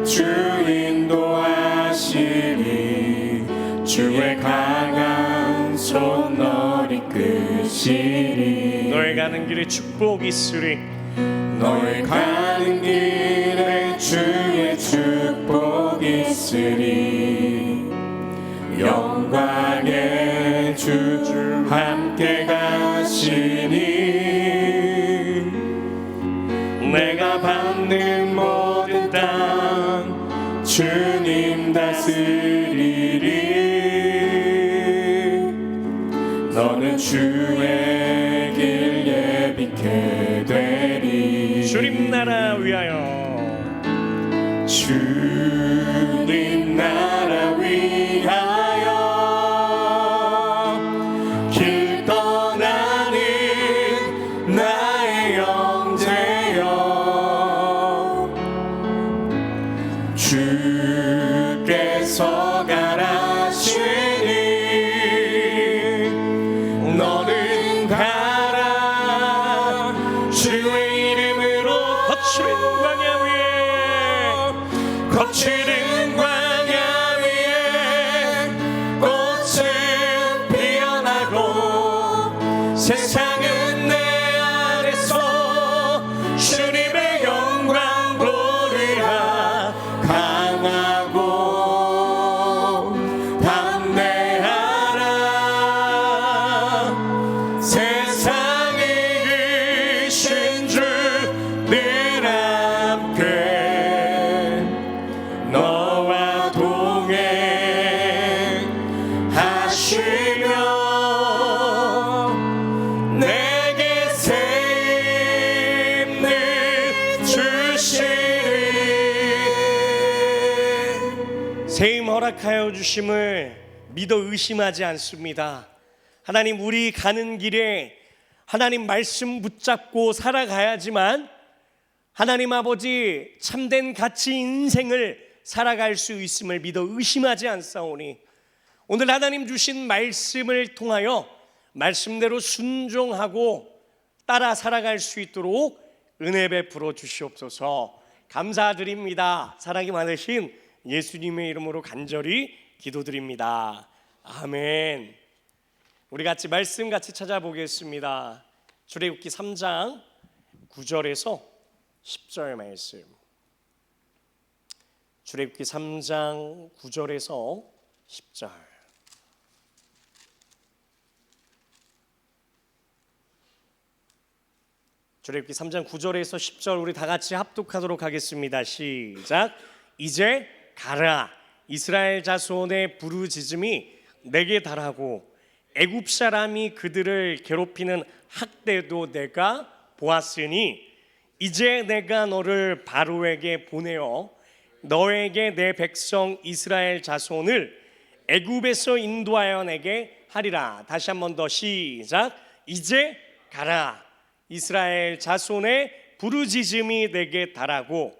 주 인도하시리. 주의 강한 손 너를 이끄시리. 너의 가는 길에 축복이 있으리. 너의 가는 길에 주의 축복이 있으리. 영광의 주 함께 가시니 내가 받는 모든 땅 주님 다스리리. 너는 주의 길 예비케 되리. 주님 나라 위하여. 주님 나라 위하여 길 떠나는 나의 형제여. 주께서 가라시니 너는 가라. 주의 이름으로 거칠은 광야 위에. 거칠은 광야 위에 꽃은 피어나고 세상은 내 안에서 주님의 영광 보리라. 강하고 담대하라. 세상에 계신 주 늘 함께 너와 동행하시며 내게 새 힘을 주시리. 새 힘 허락하여 주심을 믿어 의심하지 않습니다. 하나님, 우리 가는 길에 하나님 말씀 붙잡고 살아가야지만 하나님 아버지 참된 가치 인생을 살아갈 수 있음을 믿어 의심하지 않사오니 오늘 하나님 주신 말씀을 통하여 말씀대로 순종하고 따라 살아갈 수 있도록 은혜 베풀어 주시옵소서. 감사드립니다. 사랑이 많으신 예수님의 이름으로 간절히 기도드립니다. 아멘. 우리 같이 말씀 같이 찾아보겠습니다. 출애굽기 3장 9절에서 10절 말씀. 출애굽기 3장 9절에서 10절. 출애굽기 3장 9절에서 10절 우리 다 같이 합독하도록 하겠습니다. 시작. 이제 가라. 이스라엘 자손의 부르짖음이 내게 달하고 애굽 사람이 그들을 괴롭히는 학대도 내가 보았으니 이제 내가 너를 바로에게 보내어 너에게 내 백성 이스라엘 자손을 애굽에서 인도하여 내게 하리라. 다시 한 번 더 시작. 이제 가라. 이스라엘 자손의 부르짖음이 내게 달하고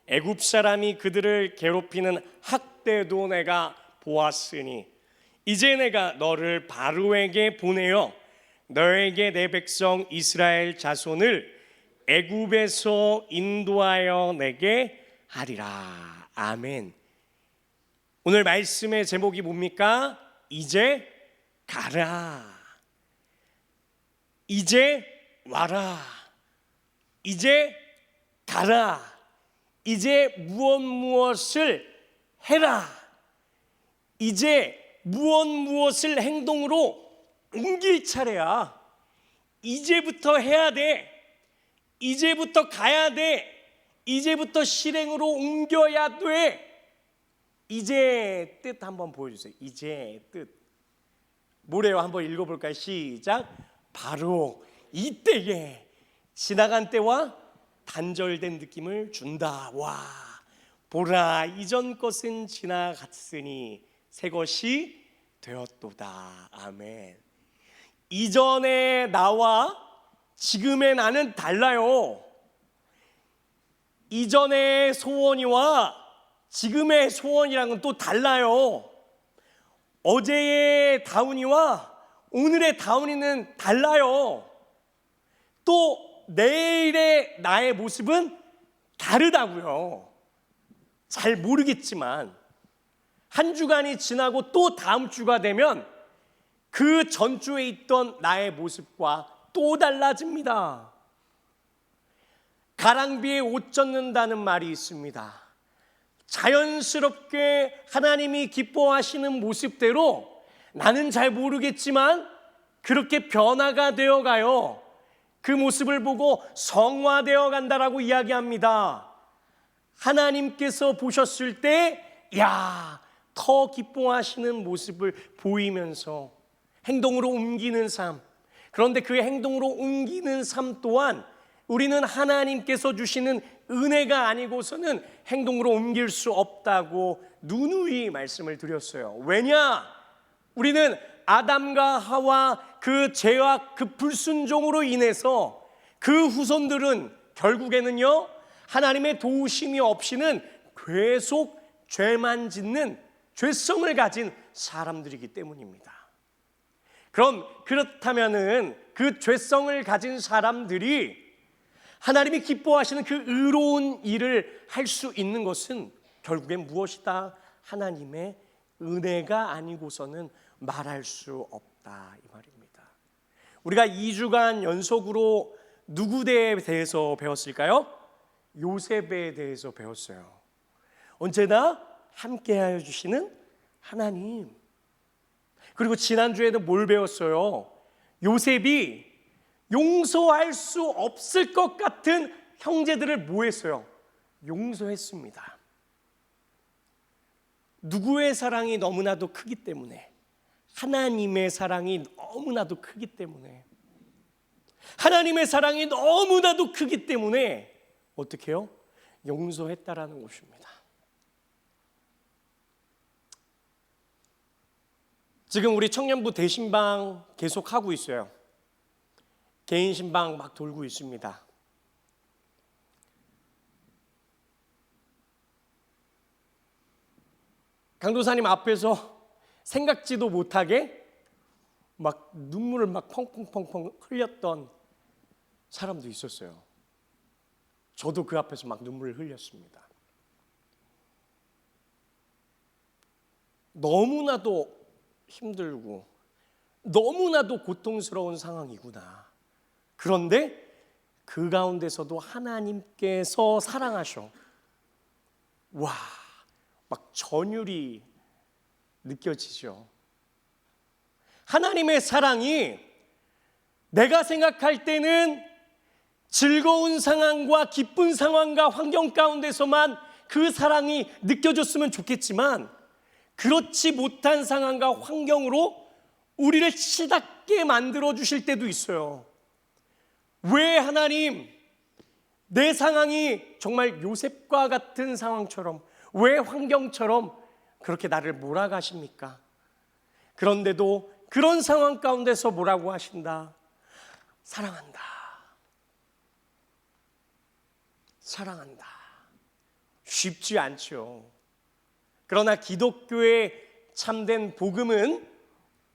애굽 사람이 그들을 괴롭히는 학대도 내가 보았으니 이제 내가 너를 바로에게 보내어 너에게 내 백성 이스라엘 자손을 애굽에서 인도하여 내게 하리라. 아멘. 오늘 말씀의 제목이 뭡니까? 이제 가라. 이제 와라. 이제 가라. 이제 무엇을 해라. 이제 무엇을 행동으로 옮길 차례야. 이제부터 해야 돼. 이제부터 가야 돼. 이제부터 실행으로 옮겨야 돼. 이제 뜻 한번 보여주세요. 이제 뜻 뭐래요? 한번 읽어볼까요? 시작. 바로 이때에 지나간 때와 단절된 느낌을 준다. 와, 보라, 이전 것은 지나갔으니 새 것이 되었도다. 아멘. 이전의 나와 지금의 나는 달라요. 이전의 소원이와 지금의 소원이랑은 또 달라요. 어제의 다운이와 오늘의 다운이는 달라요. 또 내일의 나의 모습은 다르다고요. 잘 모르겠지만 한 주간이 지나고 또 다음 주가 되면 그 전주에 있던 나의 모습과 또 달라집니다. 가랑비에 옷 젖는다는 말이 있습니다. 자연스럽게 하나님이 기뻐하시는 모습대로 나는 잘 모르겠지만 그렇게 변화가 되어가요. 그 모습을 보고 성화되어 간다라고 이야기합니다. 하나님께서 보셨을 때 더 기뻐하시는 모습을 보이면서 행동으로 옮기는 삶. 그런데 그 행동으로 옮기는 삶 또한 우리는 하나님께서 주시는 은혜가 아니고서는 행동으로 옮길 수 없다고 누누이 말씀을 드렸어요. 왜냐? 우리는 아담과 하와 그 죄와 그 불순종으로 인해서 그 후손들은 결국에는요, 하나님의 도우심이 없이는 계속 죄만 짓는 죄성을 가진 사람들이기 때문입니다. 그럼 그렇다면은 그 죄성을 가진 사람들이 하나님이 기뻐하시는 그 의로운 일을 할 수 있는 것은 결국엔 무엇이다? 하나님의 은혜가 아니고서는 말할 수 없다, 이 말입니다. 우리가 2주간 연속으로 누구에 대해서 배웠을까요? 요셉에 대해서 배웠어요. 언제나 함께하여 주시는 하나님. 그리고 지난주에도 뭘 배웠어요? 요셉이 용서할 수 없을 것 같은 형제들을 뭐 했어요? 용서했습니다. 누구의 사랑이 너무나도 크기 때문에, 하나님의 사랑이 너무나도 크기 때문에, 하나님의 사랑이 너무나도 크기 때문에 어떻게 해요? 용서했다라는 것입니다. 지금 우리 청년부 대신방 계속 하고 있어요. 개인 신방 막 돌고 있습니다. 강도사님 앞에서 생각지도 못하게 막 눈물을 막 펑펑펑펑 흘렸던 사람도 있었어요. 저도 그 앞에서 막 눈물을 흘렸습니다. 너무나도 힘들고 너무나도 고통스러운 상황이구나. 그런데 그 가운데서도 하나님께서 사랑하셔. 와, 막 전율이 느껴지죠. 하나님의 사랑이 내가 생각할 때는 즐거운 상황과 기쁜 상황과 환경 가운데서만 그 사랑이 느껴졌으면 좋겠지만 그렇지 못한 상황과 환경으로 우리를 치닫게 만들어 주실 때도 있어요. 왜 하나님 내 상황이 정말 요셉과 같은 상황처럼, 왜 환경처럼 그렇게 나를 몰아가십니까? 그런데도 그런 상황 가운데서 뭐라고 하신다? 사랑한다. 사랑한다. 쉽지 않죠. 그러나 기독교의 참된 복음은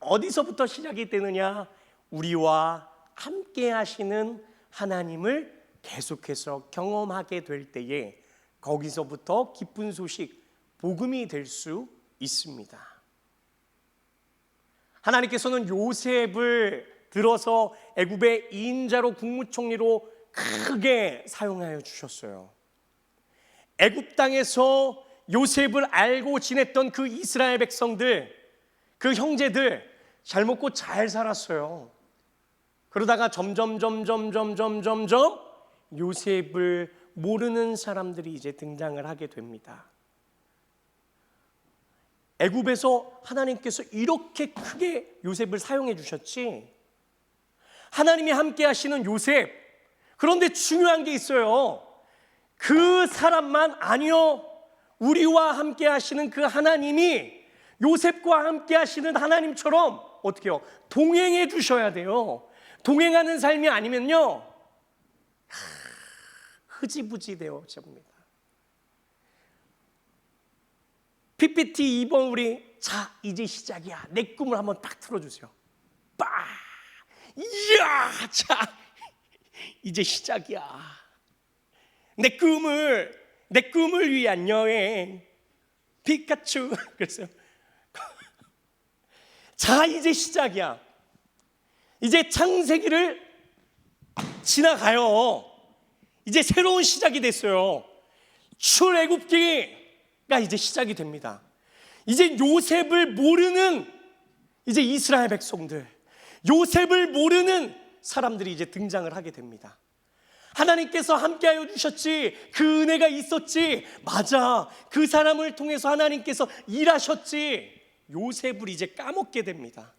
어디서부터 시작이 되느냐? 우리와 함께 하시는 하나님을 계속해서 경험하게 될 때에 거기서부터 기쁜 소식, 복음이 될 수 있습니다. 하나님께서는 요셉을 들어서 애굽의 인자로 국무총리로 크게 사용하여 주셨어요. 애굽 땅에서 요셉을 알고 지냈던 그 이스라엘 백성들, 그 형제들 잘 먹고 잘 살았어요. 그러다가 점점 요셉을 모르는 사람들이 이제 등장을 하게 됩니다. 애굽에서 하나님께서 이렇게 크게 요셉을 사용해 주셨지, 하나님이 함께 하시는 요셉. 그런데 중요한 게 있어요. 그 사람만 아니요, 우리와 함께 하시는 그 하나님이 요셉과 함께 하시는 하나님처럼 어떻게 해요? 동행해 주셔야 돼요. 동행하는 삶이 아니면요, 흐지부지 되어집니다. PPT 2번 우리 자 이제 시작이야. 내 꿈을 한번 딱 틀어주세요. 빠, 이야, 자 이제 시작이야. 내 꿈을 내 꿈을 위한 여행 피카츄. 그랬어요. 자, 이제 시작이야. 이제 창세기를 지나가요. 이제 새로운 시작이 됐어요. 출애굽기가 이제 시작이 됩니다. 이제 요셉을 모르는 이제 이스라엘 백성들, 요셉을 모르는 사람들이 이제 등장을 하게 됩니다. 하나님께서 함께하여 주셨지, 그 은혜가 있었지, 맞아, 그 사람을 통해서 하나님께서 일하셨지, 요셉을 이제 까먹게 됩니다.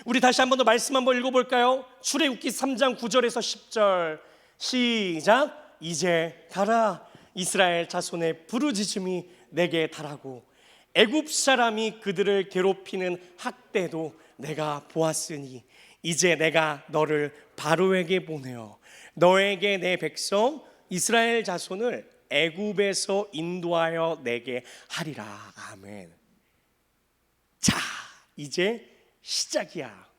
우리 다시 한 번 더 말씀 한번 읽어볼까요? 출애굽기 3장 9절에서 10절 시작. 이제 가라, 이스라엘 자손의 부르짖음이 내게 달하고 애굽 사람이 그들을 괴롭히는 학대도 내가 보았으니 이제 내가 너를 바로에게 보내어 너에게 내 백성 이스라엘 자손을 애굽에서 인도하여 내게 하리라. 아멘. 자, 이제 시작이야.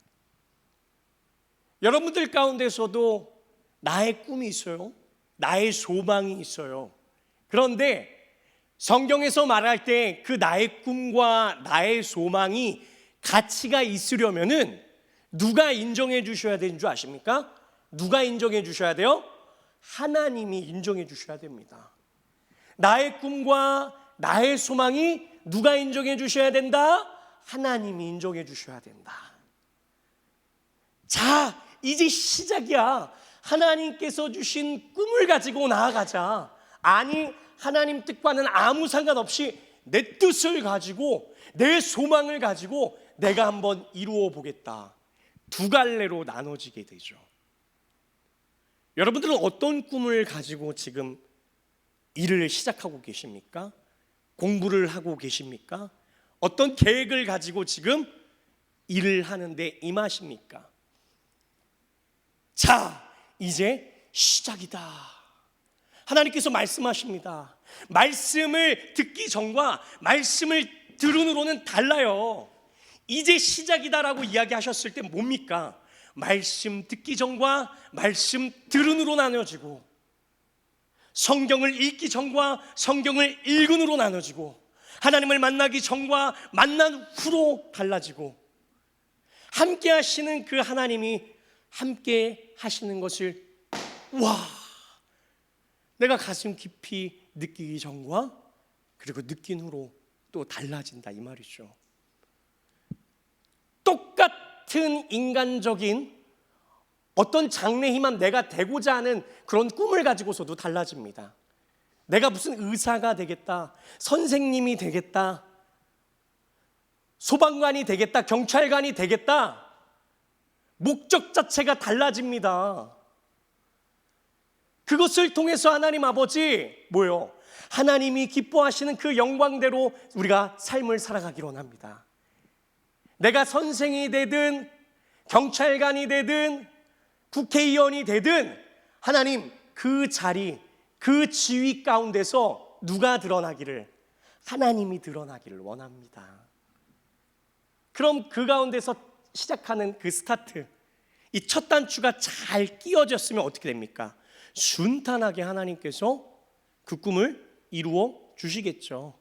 여러분들 가운데서도 나의 꿈이 있어요. 나의 소망이 있어요. 그런데 성경에서 말할 때 그 나의 꿈과 나의 소망이 가치가 있으려면은 누가 인정해 주셔야 되는 줄 아십니까? 누가 인정해 주셔야 돼요? 하나님이 인정해 주셔야 됩니다. 나의 꿈과 나의 소망이 누가 인정해 주셔야 된다? 하나님이 인정해 주셔야 된다. 자, 이제 시작이야. 하나님께서 주신 꿈을 가지고 나아가자. 아니, 하나님 뜻과는 아무 상관없이 내 뜻을 가지고 내 소망을 가지고 내가 한번 이루어 보겠다. 두 갈래로 나눠지게 되죠. 여러분들은 어떤 꿈을 가지고 지금 일을 시작하고 계십니까? 공부를 하고 계십니까? 어떤 계획을 가지고 지금 일을 하는데 임하십니까? 자, 이제 시작이다. 하나님께서 말씀하십니다. 말씀을 듣기 전과 말씀을 들은으로는 달라요. 이제 시작이다라고 이야기하셨을 때 뭡니까? 말씀 듣기 전과 말씀 들은으로 나눠지고, 성경을 읽기 전과 성경을 읽은으로 나눠지고, 하나님을 만나기 전과 만난 후로 달라지고, 함께 하시는 그 하나님이 함께 하시는 것을 내가 가슴 깊이 느끼기 전과 그리고 느낀 후로 또 달라진다, 이 말이죠. 똑같은 인간적인 어떤 장래희망, 내가 되고자 하는 그런 꿈을 가지고서도 달라집니다. 내가 무슨 의사가 되겠다, 선생님이 되겠다, 소방관이 되겠다, 경찰관이 되겠다, 목적 자체가 달라집니다. 그것을 통해서 하나님 아버지 뭐요? 하나님이 기뻐하시는 그 영광대로 우리가 삶을 살아가기로 합니다. 내가 선생이 되든 경찰관이 되든 국회의원이 되든 하나님 그 자리, 그 지위 가운데서 누가 드러나기를? 하나님이 드러나기를 원합니다. 그럼 그 가운데서 시작하는 그 스타트, 이 첫 단추가 잘 끼워졌으면 어떻게 됩니까? 순탄하게 하나님께서 그 꿈을 이루어 주시겠죠.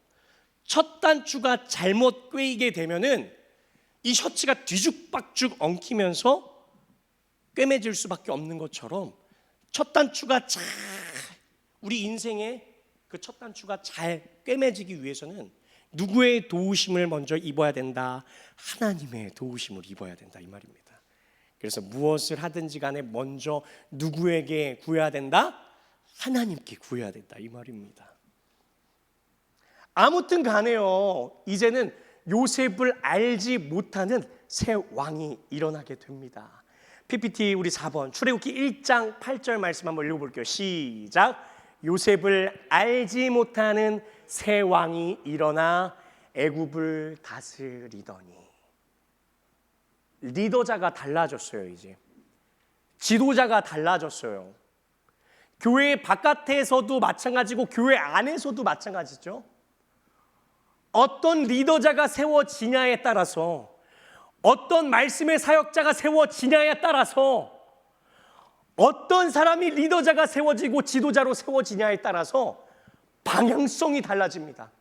첫 단추가 잘못 꿰이게 되면은 이 셔츠가 뒤죽박죽 엉키면서 꿰매질 수밖에 없는 것처럼 첫 단추가 잘, 우리 인생의 그 첫 단추가 잘 꿰매지기 위해서는 누구의 도우심을 먼저 입어야 된다? 하나님의 도우심을 입어야 된다, 이 말입니다. 그래서 무엇을 하든지 간에 먼저 누구에게 구해야 된다? 하나님께 구해야 된다, 이 말입니다. 아무튼 간에요, 이제는 요셉을 알지 못하는 새 왕이 일어나게 됩니다. PPT 우리 4번 출애굽기 1장 8절 말씀 한번 읽어볼게요. 시작. 요셉을 알지 못하는 새 왕이 일어나 애굽을 다스리더니. 리더자가 달라졌어요. 이제 지도자가 달라졌어요. 교회 바깥에서도 마찬가지고 교회 안에서도 마찬가지죠. 어떤 리더자가 세워지냐에 따라서, 어떤 말씀의 사역자가 세워지냐에 따라서, 어떤 사람이 리더자가 세워지고 지도자로 세워지냐에 따라서 방향성이 달라집니다.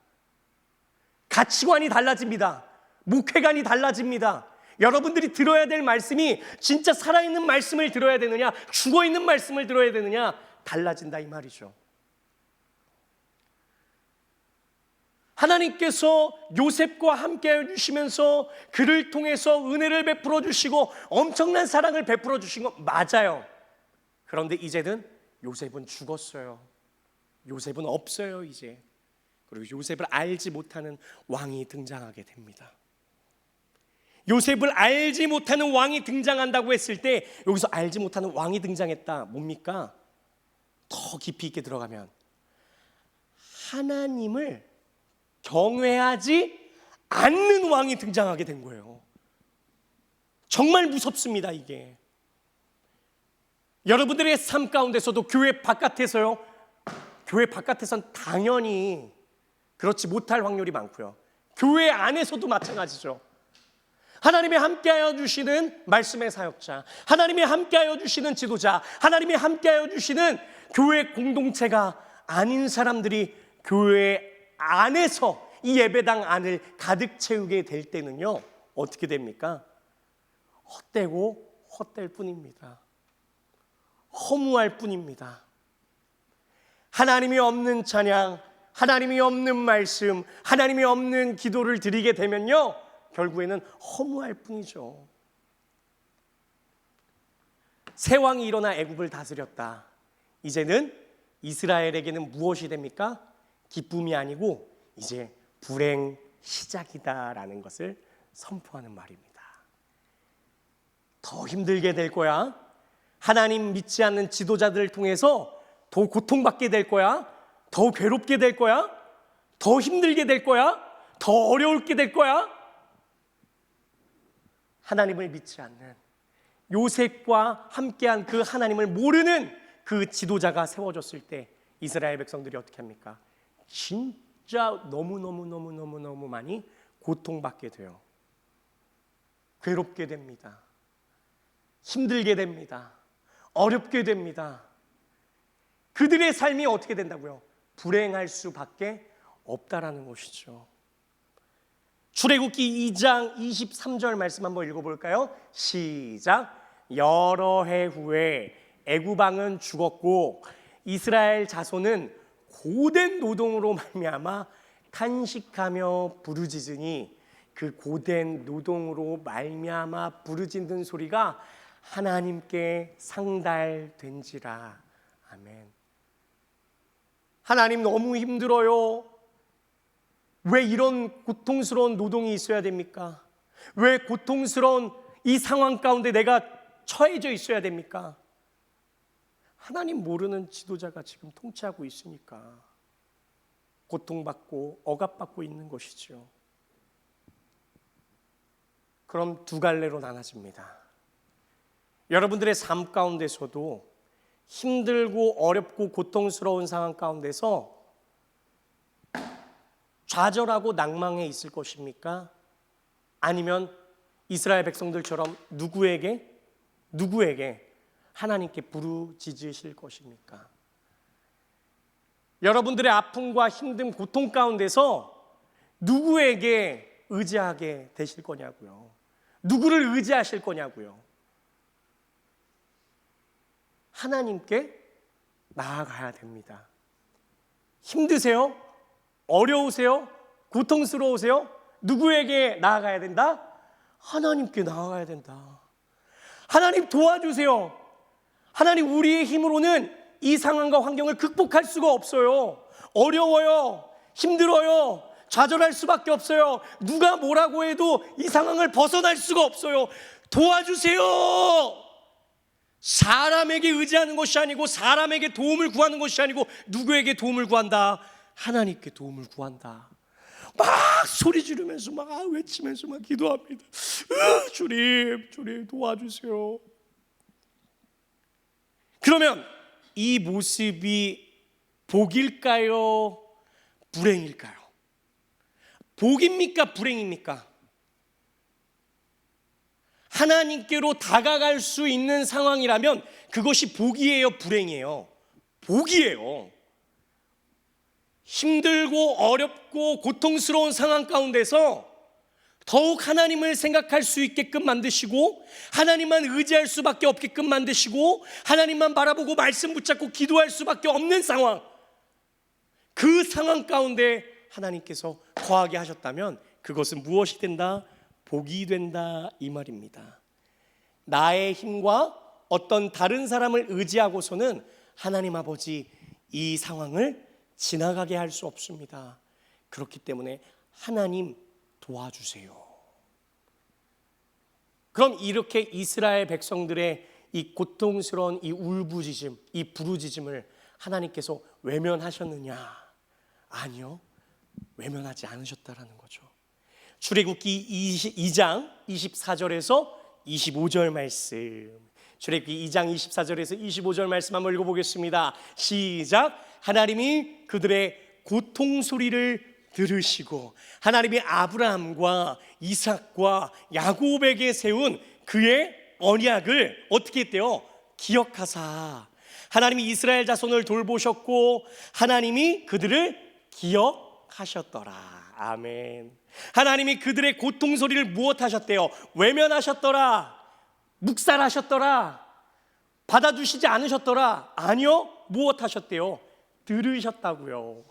가치관이 달라집니다. 목회관이 달라집니다. 여러분들이 들어야 될 말씀이 진짜 살아있는 말씀을 들어야 되느냐, 죽어있는 말씀을 들어야 되느냐, 달라진다 이 말이죠. 하나님께서 요셉과 함께 해주시면서 그를 통해서 은혜를 베풀어 주시고 엄청난 사랑을 베풀어 주신 건 맞아요. 그런데 이제는 요셉은 죽었어요. 요셉은 없어요 이제. 그리고 요셉을 알지 못하는 왕이 등장하게 됩니다. 요셉을 알지 못하는 왕이 등장한다고 했을 때 여기서 알지 못하는 왕이 등장했다. 뭡니까? 더 깊이 있게 들어가면 하나님을 경외하지 않는 왕이 등장하게 된 거예요. 정말 무섭습니다 이게. 여러분들의 삶 가운데서도 교회 바깥에서요, 교회 바깥에선 당연히 그렇지 못할 확률이 많고요, 교회 안에서도 마찬가지죠. 하나님이 함께하여 주시는 말씀의 사역자, 하나님이 함께하여 주시는 지도자, 하나님이 함께하여 주시는 교회 공동체가 아닌 사람들이 교회 안에서 이 예배당 안을 가득 채우게 될 때는요, 어떻게 됩니까? 헛되고 헛될 뿐입니다. 허무할 뿐입니다. 하나님이 없는 찬양, 하나님이 없는 말씀, 하나님이 없는 기도를 드리게 되면요, 결국에는 허무할 뿐이죠. 새 왕이 일어나 애굽을 다스렸다. 이제는 이스라엘에게는 무엇이 됩니까? 기쁨이 아니고 이제 불행 시작이다라는 것을 선포하는 말입니다. 더 힘들게 될 거야. 하나님 믿지 않는 지도자들을 통해서 더 고통받게 될 거야. 더 괴롭게 될 거야. 더 힘들게 될 거야. 더 어려울게 될 거야. 하나님을 믿지 않는, 요셉과 함께한 그 하나님을 모르는 그 지도자가 세워졌을 때 이스라엘 백성들이 어떻게 합니까? 진짜 너무 많이 고통받게 돼요. 괴롭게 됩니다. 힘들게 됩니다. 어렵게 됩니다. 그들의 삶이 어떻게 된다고요? 불행할 수밖에 없다라는 것이죠. 출애굽기 2장 23절 말씀 한번 읽어볼까요? 시작. 여러 해 후에 애굽 왕은 죽었고 이스라엘 자손은 고된 노동으로 말미암아 탄식하며 부르짖으니 그 고된 노동으로 말미암아 부르짖는 소리가 하나님께 상달된지라. 아멘. 하나님 너무 힘들어요. 왜 이런 고통스러운 노동이 있어야 됩니까? 왜 고통스러운 이 상황 가운데 내가 처해져 있어야 됩니까? 하나님 모르는 지도자가 지금 통치하고 있으니까 고통받고 억압받고 있는 것이죠. 그럼 두 갈래로 나눠집니다. 여러분들의 삶 가운데서도 힘들고 어렵고 고통스러운 상황 가운데서 좌절하고 낭망해 있을 것입니까? 아니면 이스라엘 백성들처럼 누구에게 하나님께 부르짖으실 것입니까? 여러분들의 아픔과 힘듦, 고통 가운데서 누구에게 의지하게 되실 거냐고요? 누구를 의지하실 거냐고요? 하나님께 나아가야 됩니다. 힘드세요? 어려우세요? 고통스러우세요? 누구에게 나아가야 된다? 하나님께 나아가야 된다. 하나님 도와주세요. 하나님, 우리의 힘으로는 이 상황과 환경을 극복할 수가 없어요. 어려워요. 힘들어요. 좌절할 수밖에 없어요. 누가 뭐라고 해도 이 상황을 벗어날 수가 없어요. 도와주세요. 사람에게 의지하는 것이 아니고, 사람에게 도움을 구하는 것이 아니고, 누구에게 도움을 구한다? 하나님께 도움을 구한다. 막 소리 지르면서 막 외치면서 막 기도합니다. 주님 도와주세요. 그러면 이 모습이 복일까요? 불행일까요? 복입니까? 불행입니까? 하나님께로 다가갈 수 있는 상황이라면 그것이 복이에요, 불행이에요? 복이에요. 힘들고 어렵고 고통스러운 상황 가운데서 더욱 하나님을 생각할 수 있게끔 만드시고 하나님만 의지할 수밖에 없게끔 만드시고 하나님만 바라보고 말씀 붙잡고 기도할 수밖에 없는 상황, 그 상황 가운데 하나님께서 거하게 하셨다면 그것은 무엇이 된다? 복이 된다, 이 말입니다. 나의 힘과 어떤 다른 사람을 의지하고서는 하나님 아버지 이 상황을 지나가게 할 수 없습니다. 그렇기 때문에 하나님 도와주세요. 그럼 이렇게 이스라엘 백성들의 이 고통스러운 이 울부짖음, 이 부르짖음을 하나님께서 외면하셨느냐? 아니요, 외면하지 않으셨다라는 거죠. 출애굽기 22장 24절에서 25절 말씀, 출애굽기 2장 24절에서 25절 말씀 한번 읽어보겠습니다. 시작. 하나님이 그들의 고통 소리를 들으시고 하나님이 아브라함과 이삭과 야곱에게 세운 그의 언약을 어떻게 했대요? 기억하사. 하나님이 이스라엘 자손을 돌보셨고 하나님이 그들을 기억하셨더라. 아멘. 하나님이 그들의 고통 소리를 무엇하셨대요? 외면하셨더라. 묵살하셨더라. 받아주시지 않으셨더라. 아니요, 무엇하셨대요? 들으셨다고요.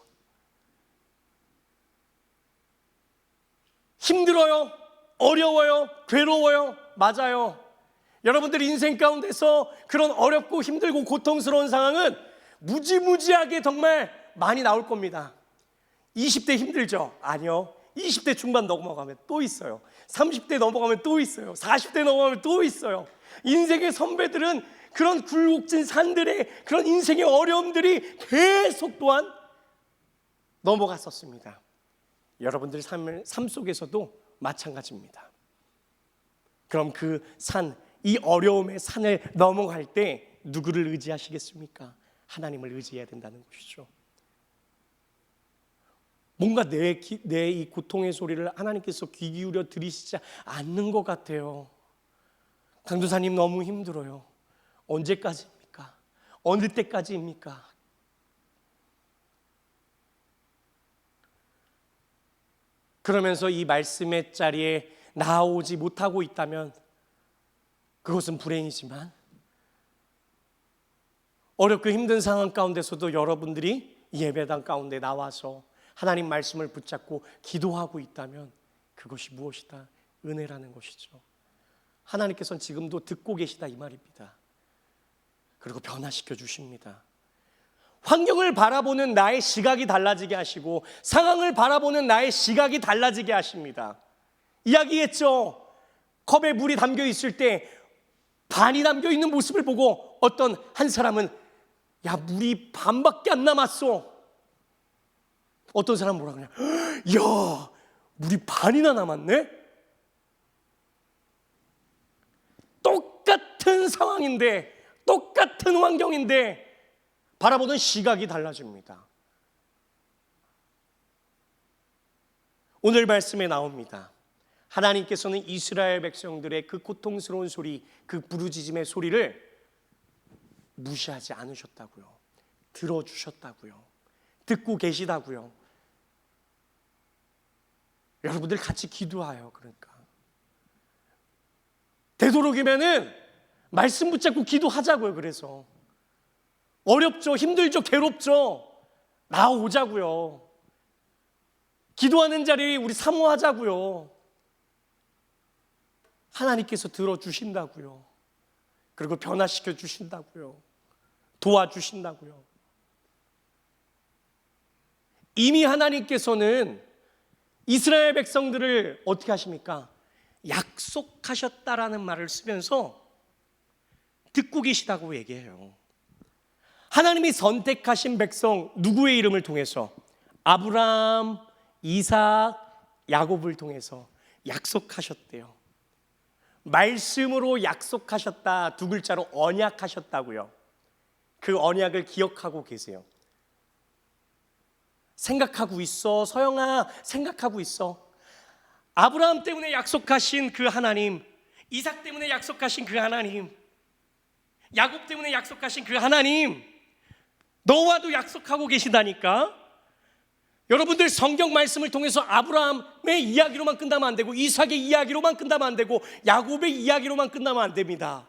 힘들어요, 어려워요, 괴로워요. 맞아요. 여러분들 인생 가운데서 그런 어렵고 힘들고 고통스러운 상황은 무지무지하게 정말 많이 나올 겁니다. 20대 힘들죠? 아니요, 20대 중반 넘어가면 또 있어요. 30대 넘어가면 또 있어요. 40대 넘어가면 또 있어요. 인생의 선배들은 그런 굴곡진 산들의 그런 인생의 어려움들이 계속 또한 넘어갔었습니다. 여러분들 삶 속에서도 마찬가지입니다. 그럼 그 산, 이 어려움의 산을 넘어갈 때 누구를 의지하시겠습니까? 하나님을 의지해야 된다는 것이죠. 뭔가 내 이 고통의 소리를 하나님께서 귀 기울여 들으시지 않는 것 같아요. 강도사님 너무 힘들어요. 언제까지입니까? 어느 때까지입니까? 그러면서 이 말씀의 자리에 나오지 못하고 있다면 그것은 불행이지만, 어렵고 힘든 상황 가운데서도 여러분들이 예배당 가운데 나와서 하나님 말씀을 붙잡고 기도하고 있다면 그것이 무엇이다? 은혜라는 것이죠. 하나님께서는 지금도 듣고 계시다, 이 말입니다. 그리고 변화시켜 주십니다. 환경을 바라보는 나의 시각이 달라지게 하시고 상황을 바라보는 나의 시각이 달라지게 하십니다. 이야기했죠. 컵에 물이 담겨 있을 때 반이 담겨 있는 모습을 보고 어떤 한 사람은 야, 물이 반밖에 안 남았어. 어떤 사람은 뭐라 그러냐? 야, 물이 반이나 남았네? 똑같은 상황인데, 똑같은 환경인데 바라보는 시각이 달라집니다. 오늘 말씀에 나옵니다. 하나님께서는 이스라엘 백성들의 그 고통스러운 소리, 그 부르짖음의 소리를 무시하지 않으셨다고요. 들어주셨다고요. 듣고 계시다고요. 여러분들 같이 기도해요. 그러니까 되도록이면은 말씀 붙잡고 기도하자고요. 그래서 어렵죠, 힘들죠, 괴롭죠, 나오자고요. 기도하는 자리에 우리 사모하자고요. 하나님께서 들어주신다고요. 그리고 변화시켜 주신다고요. 도와주신다고요. 이미 하나님께서는 이스라엘 백성들을 어떻게 하십니까? 약속하셨다라는 말을 쓰면서 듣고 계시다고 얘기해요. 하나님이 선택하신 백성, 누구의 이름을 통해서? 아브라함, 이삭, 야곱을 통해서 약속하셨대요. 말씀으로 약속하셨다, 두 글자로 언약하셨다고요. 그 언약을 기억하고 계세요. 생각하고 있어, 서영아, 생각하고 있어. 아브라함 때문에 약속하신 그 하나님, 이삭 때문에 약속하신 그 하나님, 야곱 때문에 약속하신 그 하나님, 너와도 약속하고 계시다니까. 여러분들 성경 말씀을 통해서 아브라함의 이야기로만 끝나면 안 되고, 이삭의 이야기로만 끝나면 안 되고, 야곱의 이야기로만 끝나면 안 됩니다.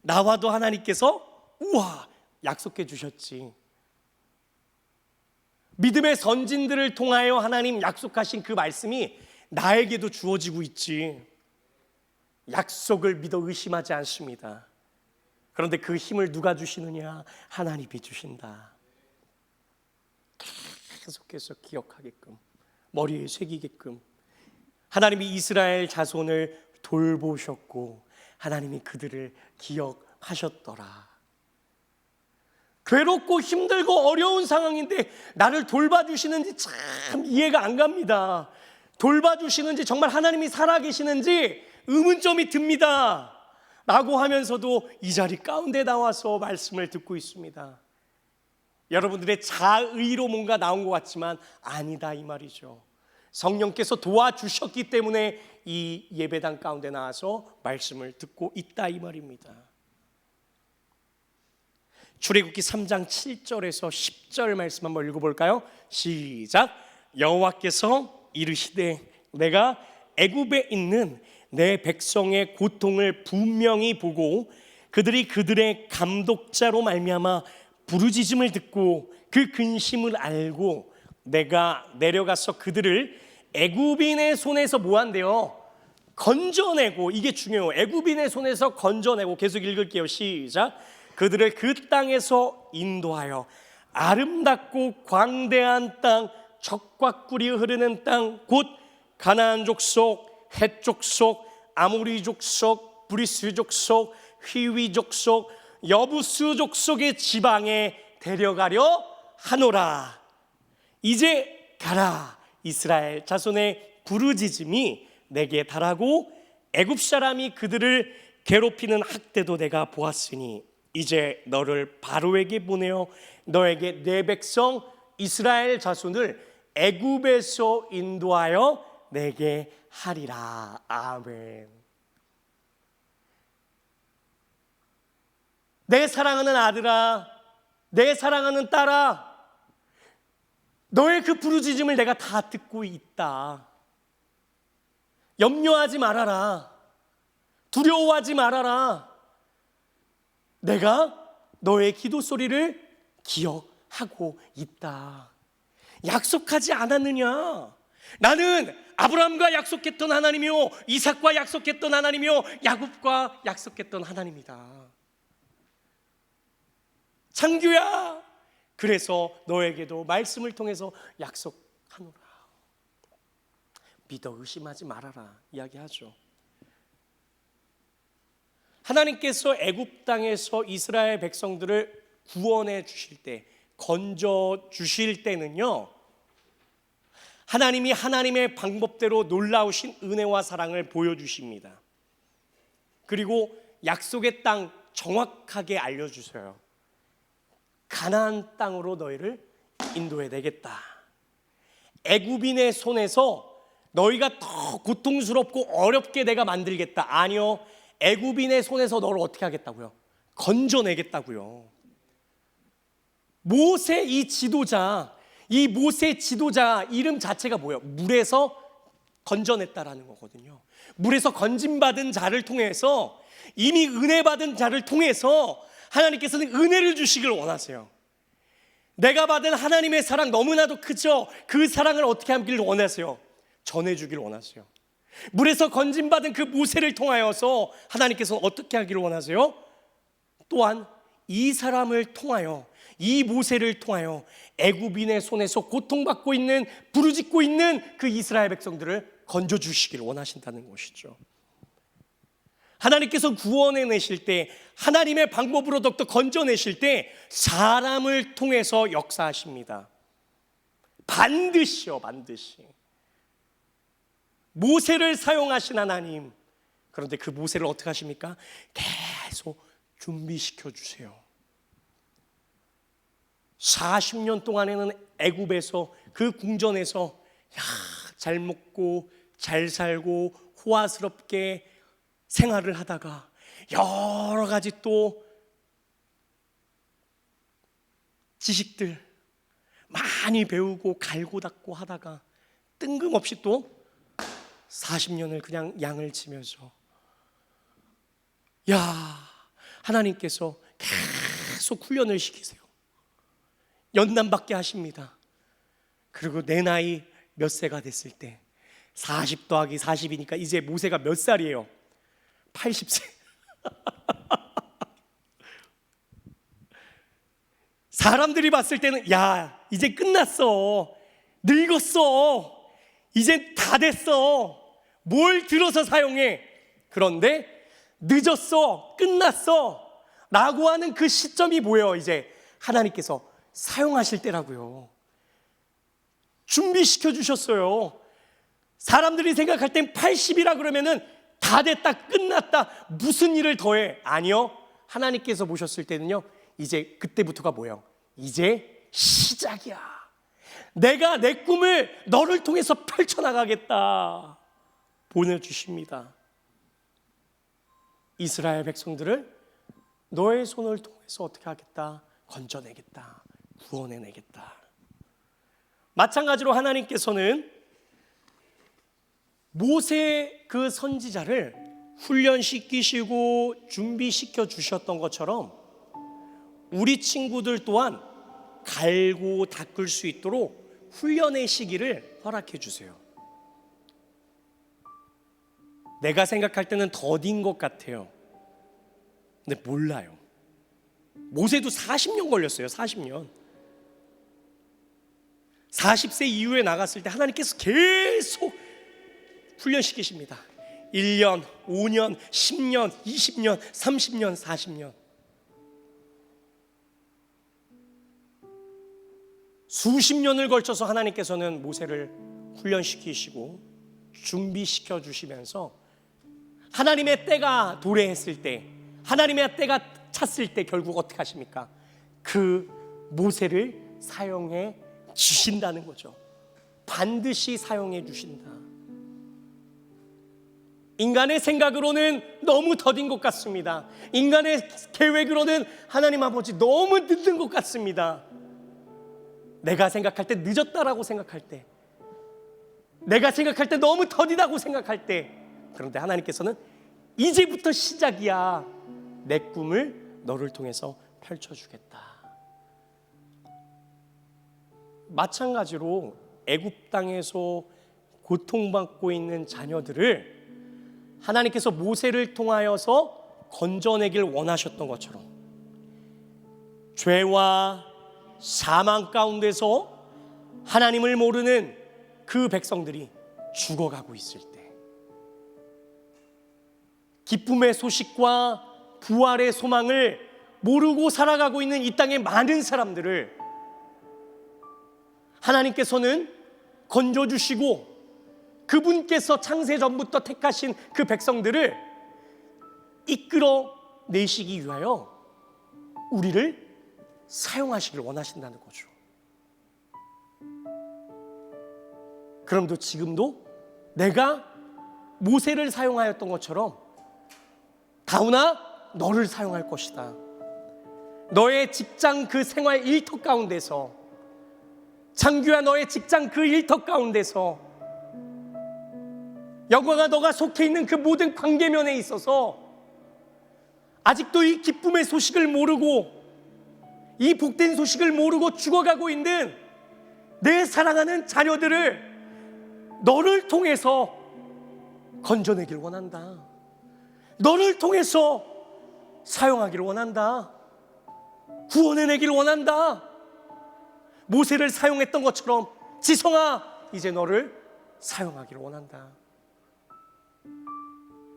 나와도 하나님께서 우와 약속해 주셨지. 믿음의 선진들을 통하여 하나님 약속하신 그 말씀이 나에게도 주어지고 있지. 약속을 믿어 의심하지 않습니다. 그런데 그 힘을 누가 주시느냐? 하나님이 주신다. 계속해서 기억하게끔, 머리에 새기게끔. 하나님이 이스라엘 자손을 돌보셨고 하나님이 그들을 기억하셨더라. 괴롭고 힘들고 어려운 상황인데 나를 돌봐주시는지 참 이해가 안 갑니다. 돌봐주시는지, 정말 하나님이 살아계시는지 의문점이 듭니다 라고 하면서도 이 자리 가운데 나와서 말씀을 듣고 있습니다. 여러분들의 자의로 뭔가 나온 것 같지만 아니다 이 말이죠. 성령께서 도와주셨기 때문에 이 예배당 가운데 나와서 말씀을 듣고 있다 이 말입니다. 출애굽기 3장 7절에서 10절 말씀 한번 읽어볼까요? 시작. 여호와께서 이르시되 내가 애굽에 있는 내 백성의 고통을 분명히 보고 그들이 그들의 감독자로 말미암아 부르짖음을 듣고 그 근심을 알고 내가 내려가서 그들을 애굽인의 손에서 뭐한대요? 건져내고. 이게 중요해요. 애굽인의 손에서 건져내고. 계속 읽을게요. 시작. 그들을 그 땅에서 인도하여 아름답고 광대한 땅, 젖과 꿀이 흐르는 땅, 곧 가나안 족속, 헷 족속, 아모리 족속, 브리스 족속, 휘위 족속, 여부스 족속의 지방에 데려가려 하노라. 이제 가라. 이스라엘 자손의 부르짖음이 내게 달하고 애굽 사람이 그들을 괴롭히는 학대도 내가 보았으니 이제 너를 바로에게 보내어 너에게 내 백성 이스라엘 자손을 애굽에서 인도하여 내게 하리라. 아멘. 내 사랑하는 아들아, 내 사랑하는 딸아, 너의 그 부르짖음을 내가 다 듣고 있다. 염려하지 말아라. 두려워하지 말아라. 내가 너의 기도 소리를 기억하고 있다. 약속하지 않았느냐? 나는 아브라함과 약속했던 하나님이요, 이삭과 약속했던 하나님이요, 야곱과 약속했던 하나님이다. 창규야, 그래서 너에게도 말씀을 통해서 약속하노라. 믿어 의심하지 말아라 이야기하죠. 하나님께서 애굽 땅에서 이스라엘 백성들을 구원해 주실 때, 건져 주실 때는요, 하나님이 하나님의 방법대로 놀라우신 은혜와 사랑을 보여주십니다. 그리고 약속의 땅 정확하게 알려주세요. 가나안 땅으로 너희를 인도해 내겠다. 애굽인의 손에서 너희가 더 고통스럽고 어렵게 내가 만들겠다. 아니요, 애굽인의 손에서 너를 어떻게 하겠다고요? 건져내겠다고요. 모세 이 지도자, 이 모세 지도자 이름 자체가 뭐예요? 물에서 건져냈다라는 거거든요. 물에서 건짐받은 자를 통해서, 이미 은혜 받은 자를 통해서 하나님께서는 은혜를 주시길 원하세요. 내가 받은 하나님의 사랑 너무나도 크죠. 그 사랑을 어떻게 하기를 원하세요? 전해주길 원하세요. 물에서 건짐받은 그 모세를 통하여서 하나님께서는 어떻게 하기를 원하세요? 또한 이 사람을 통하여, 이 모세를 통하여 애굽인의 손에서 고통받고 있는, 부르짖고 있는 그 이스라엘 백성들을 건져주시기를 원하신다는 것이죠. 하나님께서 구원해내실 때, 하나님의 방법으로 더욱더 건져내실 때 사람을 통해서 역사하십니다. 반드시요, 반드시. 모세를 사용하신 하나님, 그런데 그 모세를 어떻게 하십니까? 계속 준비시켜 주세요. 40년 동안에는 애굽에서, 그 궁전에서 잘 먹고 잘 살고 호화스럽게 생활을 하다가 여러 가지 또 지식들 많이 배우고 갈고 닦고 하다가 뜬금없이 또 40년을 그냥 양을 치면서, 하나님께서 계속 훈련을 시키세요. 연단받게 하십니다. 그리고 내 나이 몇 세가 됐을 때 40 더하기 40이니까 이제 모세가 몇 살이에요? 80세. 사람들이 봤을 때는 이제 끝났어, 늙었어, 이제 다 됐어, 뭘 들어서 사용해. 그런데 늦었어, 끝났어 라고 하는 그 시점이 뭐예요? 이제 하나님께서 사용하실 때라고요. 준비시켜 주셨어요. 사람들이 생각할 땐 80이라 그러면은 다 됐다, 끝났다, 무슨 일을 더해. 아니요, 하나님께서 보셨을 때는요, 이제 그때부터가 뭐예요? 이제 시작이야. 내가 내 꿈을 너를 통해서 펼쳐나가겠다 보내주십니다. 이스라엘 백성들을 너의 손을 통해서 어떻게 하겠다? 건져내겠다, 구원해내겠다. 마찬가지로 하나님께서는 모세 그 선지자를 훈련시키시고 준비시켜 주셨던 것처럼 우리 친구들 또한 갈고 닦을 수 있도록 훈련의 시기를 허락해 주세요. 내가 생각할 때는 더딘 것 같아요. 근데 몰라요. 모세도 40년 걸렸어요. 40년. 40세 이후에 나갔을 때 하나님께서 계속 훈련시키십니다. 1년, 5년, 10년, 20년, 30년, 40년. 수십 년을 걸쳐서 하나님께서는 모세를 훈련시키시고 준비시켜 주시면서 하나님의 때가 도래했을 때, 하나님의 때가 찼을 때 결국 어떻게 하십니까? 그 모세를 사용해 주신다는 거죠. 반드시 사용해 주신다. 인간의 생각으로는 너무 더딘 것 같습니다. 인간의 계획으로는 하나님 아버지 너무 늦은 것 같습니다. 내가 생각할 때 늦었다라고 생각할 때, 내가 생각할 때 너무 더디다고 생각할 때, 그런데 하나님께서는 이제부터 시작이야. 내 꿈을 너를 통해서 펼쳐주겠다. 마찬가지로 애굽 땅에서 고통받고 있는 자녀들을 하나님께서 모세를 통하여서 건져내길 원하셨던 것처럼 죄와 사망 가운데서 하나님을 모르는 그 백성들이 죽어가고 있을 때, 기쁨의 소식과 부활의 소망을 모르고 살아가고 있는 이 땅의 많은 사람들을 하나님께서는 건져주시고 그분께서 창세전부터 택하신 그 백성들을 이끌어내시기 위하여 우리를 사용하시길 원하신다는 거죠. 그럼도 지금도 내가 모세를 사용하였던 것처럼 다우나 너를 사용할 것이다. 너의 직장 그 생활 일터 가운데서, 창규야 너의 직장 그 일터 가운데서, 영광아 너가 속해 있는 그 모든 관계면에 있어서 아직도 이 기쁨의 소식을 모르고 이 복된 소식을 모르고 죽어가고 있는 내 사랑하는 자녀들을 너를 통해서 건져내길 원한다. 너를 통해서 사용하기를 원한다. 구원해내기를 원한다. 모세를 사용했던 것처럼 지성아 이제 너를 사용하기를 원한다.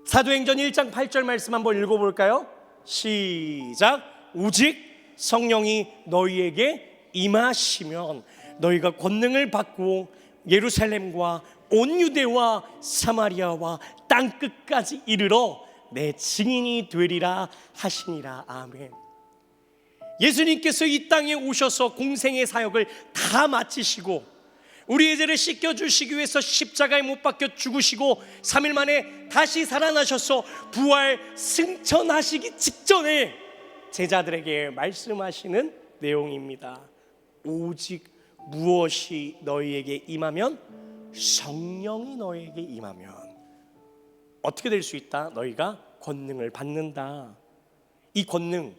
사도행전 1장 8절 말씀 한번 읽어볼까요? 시작. 오직 성령이 너희에게 임하시면 너희가 권능을 받고 예루살렘과 온 유대와 사마리아와 땅끝까지 이르러 내 증인이 되리라 하시니라. 아멘. 예수님께서 이 땅에 오셔서 공생의 사역을 다 마치시고 우리의 죄를 씻겨주시기 위해서 십자가에 못 박혀 죽으시고 3일 만에 다시 살아나셔서 부활 승천하시기 직전에 제자들에게 말씀하시는 내용입니다. 오직 무엇이 너희에게 임하면, 성령이 너희에게 임하면 어떻게 될 수 있다? 너희가 권능을 받는다. 이 권능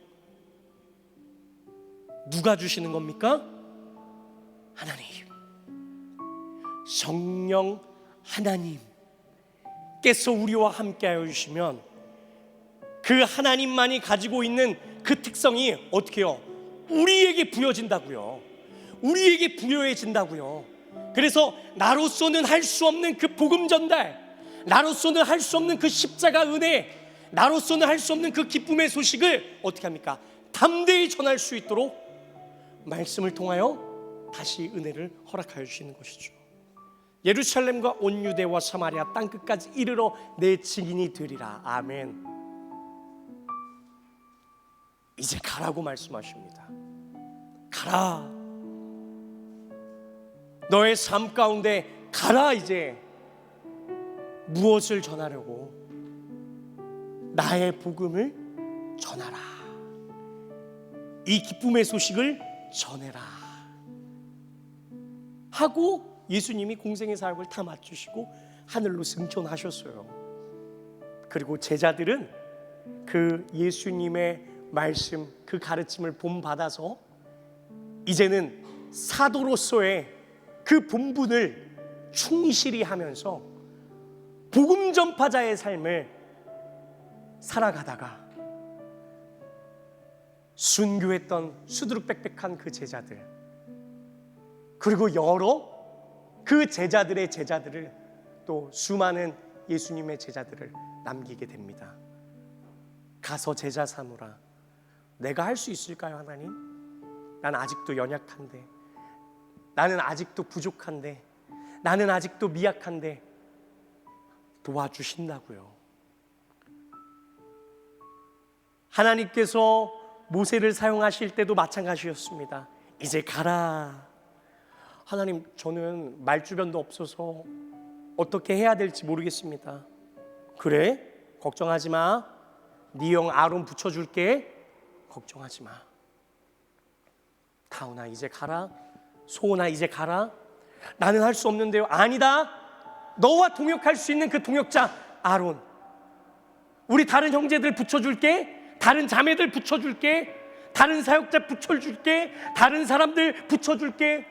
누가 주시는 겁니까? 하나님. 성령 하나님께서 우리와 함께하여 주시면 그 하나님만이 가지고 있는 그 특성이 어떻게 해요? 우리에게 부여진다고요. 우리에게 부여해진다고요. 그래서 나로서는 할 수 없는 그 복음 전달, 나로서는 할 수 없는 그 십자가 은혜, 나로서는 할 수 없는 그 기쁨의 소식을 어떻게 합니까? 담대히 전할 수 있도록 말씀을 통하여 다시 은혜를 허락하여 주시는 것이죠. 예루살렘과 온 유대와 사마리아 땅끝까지 이르러 내 증인이 되리라. 아멘. 이제 가라고 말씀하십니다. 가라. 너의 삶 가운데 가라. 이제 무엇을 전하려고? 나의 복음을 전하라. 이 기쁨의 소식을 전해라 하고 예수님이 공생의 사역을 다 마치시고 하늘로 승천하셨어요. 그리고 제자들은 그 예수님의 말씀, 그 가르침을 본받아서 이제는 사도로서의 그 본분을 충실히 하면서 복음 전파자의 삶을 살아가다가 순교했던 수두룩빽빽한 그 제자들, 그리고 여러 그 제자들의 제자들을, 또 수많은 예수님의 제자들을 남기게 됩니다. 가서 제자 삼으라. 내가 할 수 있을까요, 하나님? 난 아직도 연약한데, 나는 아직도 부족한데, 나는 아직도 미약한데 도와주신다고요. 하나님께서 모세를 사용하실 때도 마찬가지였습니다. 이제 가라. 하나님, 저는 말주변도 없어서 어떻게 해야 될지 모르겠습니다. 그래? 걱정하지 마. 네 형 아론 붙여줄게. 걱정하지 마. 다운아 이제 가라. 소원아 이제 가라. 나는 할 수 없는데요. 아니다. 너와 동역할 수 있는 그 동역자 아론, 우리 다른 형제들 붙여줄게. 다른 자매들 붙여줄게. 다른 사역자 붙여줄게. 다른 사람들 붙여줄게.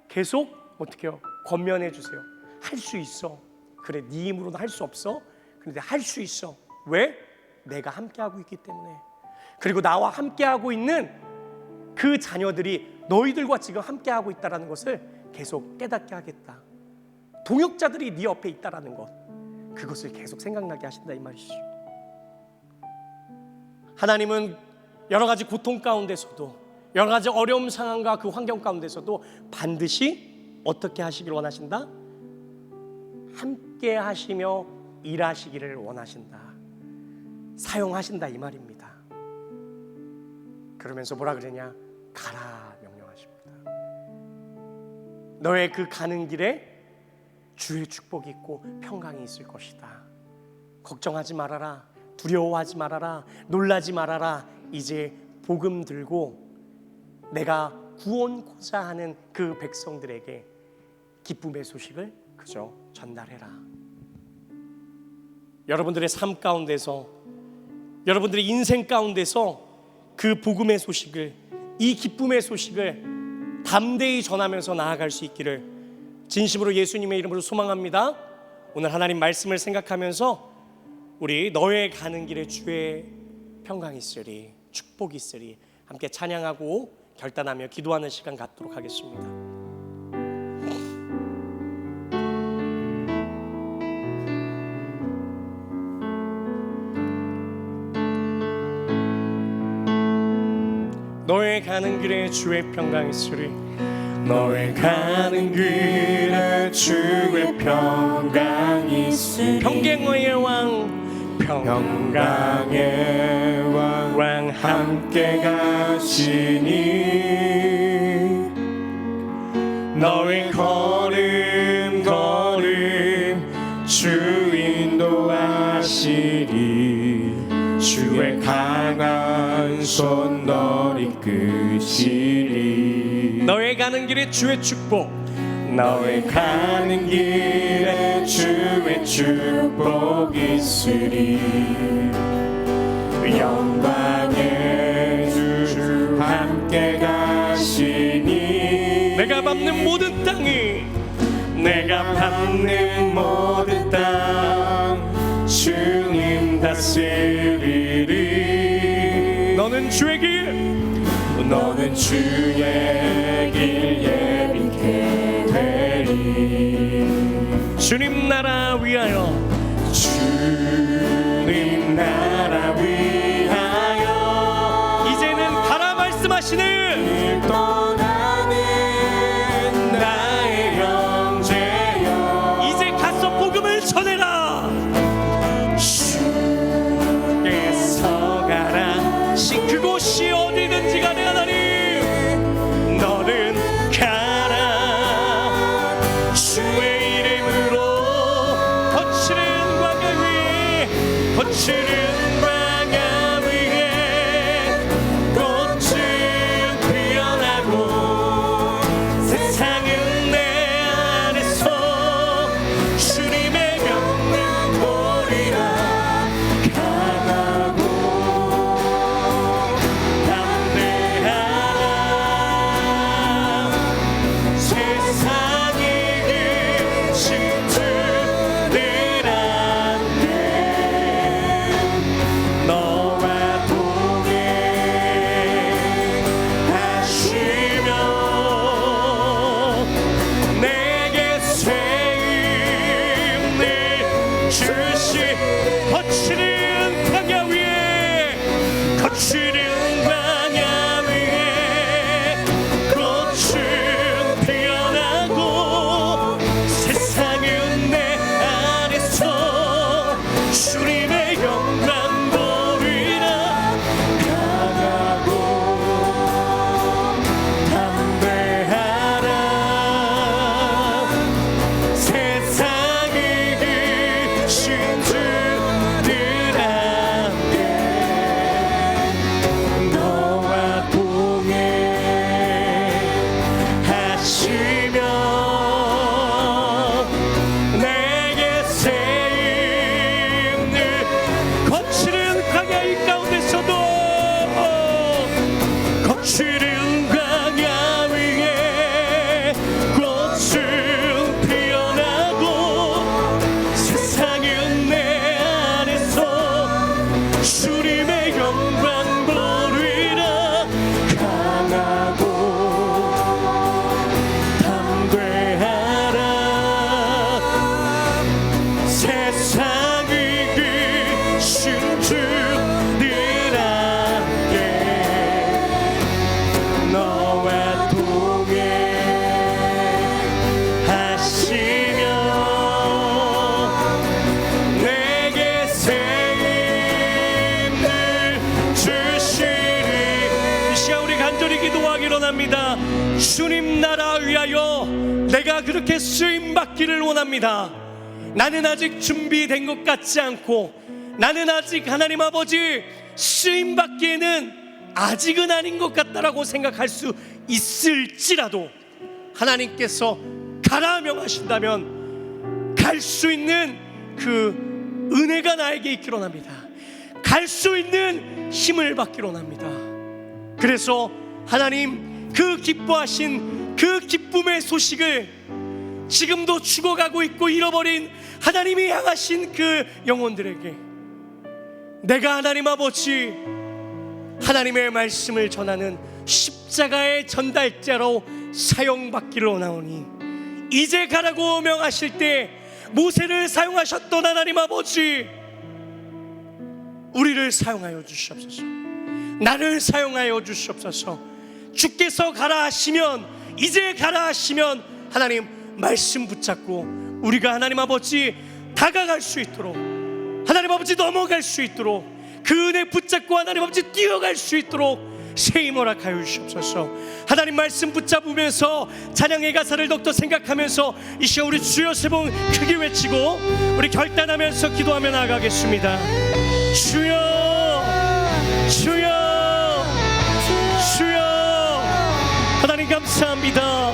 계속 어떻게 해요? 권면해 주세요. 할 수 있어. 그래, 네 힘으로는 할 수 없어. 그런데 할 수 있어. 왜? 내가 함께하고 있기 때문에. 그리고 나와 함께하고 있는 그 자녀들이 너희들과 지금 함께하고 있다는 것을 계속 깨닫게 하겠다. 동역자들이 네 옆에 있다는 것, 그것을 계속 생각나게 하신다 이 말이죠. 하나님은 여러 가지 고통 가운데서도, 여러 가지 어려움 상황과 그 환경 가운데서도 반드시 어떻게 하시기를 원하신다? 함께 하시며 일하시기를 원하신다. 사용하신다 이 말입니다. 그러면서 뭐라 그러냐? 가라 명령하십니다. 너의 그 가는 길에 주의 축복이 있고 평강이 있을 것이다. 걱정하지 말아라. 두려워하지 말아라. 놀라지 말아라. 이제 복음 들고 내가 구원코자 하는 그 백성들에게 기쁨의 소식을 그저 전달해라. 여러분들의 삶 가운데서, 여러분들의 인생 가운데서 그 복음의 소식을, 이 기쁨의 소식을 담대히 전하면서 나아갈 수 있기를 진심으로 예수님의 이름으로 소망합니다. 오늘 하나님 말씀을 생각하면서 우리 너의 가는 길에 주의 평강이 있으리, 축복이 있으리 함께 찬양하고 결단하며 기도하는 시간 갖도록 하겠습니다. 너의 가는 길에 주의 평강이 있으리. 너의 가는 길에 주의 평강이 있으리. 평강의 왕, 평강의 왕 함께 가시니 너의 걸음 걸음 주 인도하시리 주의 강한 손 널 이끄시리 너의 가는 길에 주의 축복 너의 가는 길에 주의 축복 있으리 영광의 주 함께 가시니 내가 밟는 모든 땅이 내가 밟는 모든 땅 주님 다스리리 너는 주의 길 너는 주의 길 예비케 되리 주님 나라 위하여 주님 나라 위하여 이제는 가라 말씀하시는 떠나는 나의 형제여 이제 가서 복음을 전해라 주께서 가라 신 그곳이 어디든지 간에 하나님 너는 가라 주의 이름으로 거칠은 광야 위에 거칠은 광야 위에 꽃은 피어나고 세상은 내 안에서 주님의 명령 보리라 강하고 담대하라 세상이 계신 주들 앞에 너와 동행하시며 내게 새 힘을 주시 거칠은 광야 위에 거칠은 광야 위에 꽃은 피어나고 세상은 내 안에서 주님의 영광 보리라 강하고 담대하라 세상이 계신 주들 앞에 너와 동행하시며 내게 새 힘을 거칠은 광야 이 가운데서도 거칠은 광야 위에 꽃은 피어나고 세상은 내 안에서 주님의 영광 보리라 강하고 담대하라 세상이 계신 주들 앞에 너와 동행하시며 내게 새 힘을 주시리 이 시간 우리 간절히 기도하기로 합니다. 주님 나라 위하여 내가 그렇게 쓰임 받기를 원합니다. 나는 아직 준비된 것 같지 않고 나는 아직 하나님 아버지 쓰임 받기에는 아직은 아닌 것 같다라고 생각할 수 있을지라도 하나님께서 가라 명하신다면 갈 수 있는 그 은혜가 나에게 있기로 합니다. 갈 수 있는 힘을 받기로 합니다. 그래서 하나님 그 기뻐하신 그 기쁨의 소식을 지금도 죽어가고 있고 잃어버린 하나님이 향하신 그 영혼들에게 내가 하나님 아버지 하나님의 말씀을 전하는 십자가의 전달자로 사용받기를 원하오니 이제 가라고 명하실 때 모세를 사용하셨던 하나님 아버지 우리를 사용하여 주시옵소서. 나를 사용하여 주시옵소서. 주께서 가라 하시면 이제 가라 하시면 하나님 말씀 붙잡고 우리가 하나님 아버지 다가갈 수 있도록 하나님 아버지 넘어갈 수 있도록 그 은혜 붙잡고 하나님 아버지 뛰어갈 수 있도록 새 힘 허락하여 주시옵소서. 하나님 말씀 붙잡으면서 찬양의 가사를 더욱더 생각하면서 이 시간 우리 주여 세 번 크게 외치고 우리 결단하면서 기도하며 나아가겠습니다. 주여 주여 주여. 하나님 감사합니다.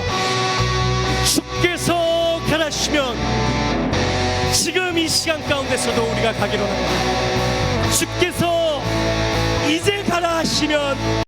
주께서 가라시면 지금 이 시간 가운데서도 우리가 가기로 합니다. 주께서 이제 가라 하시면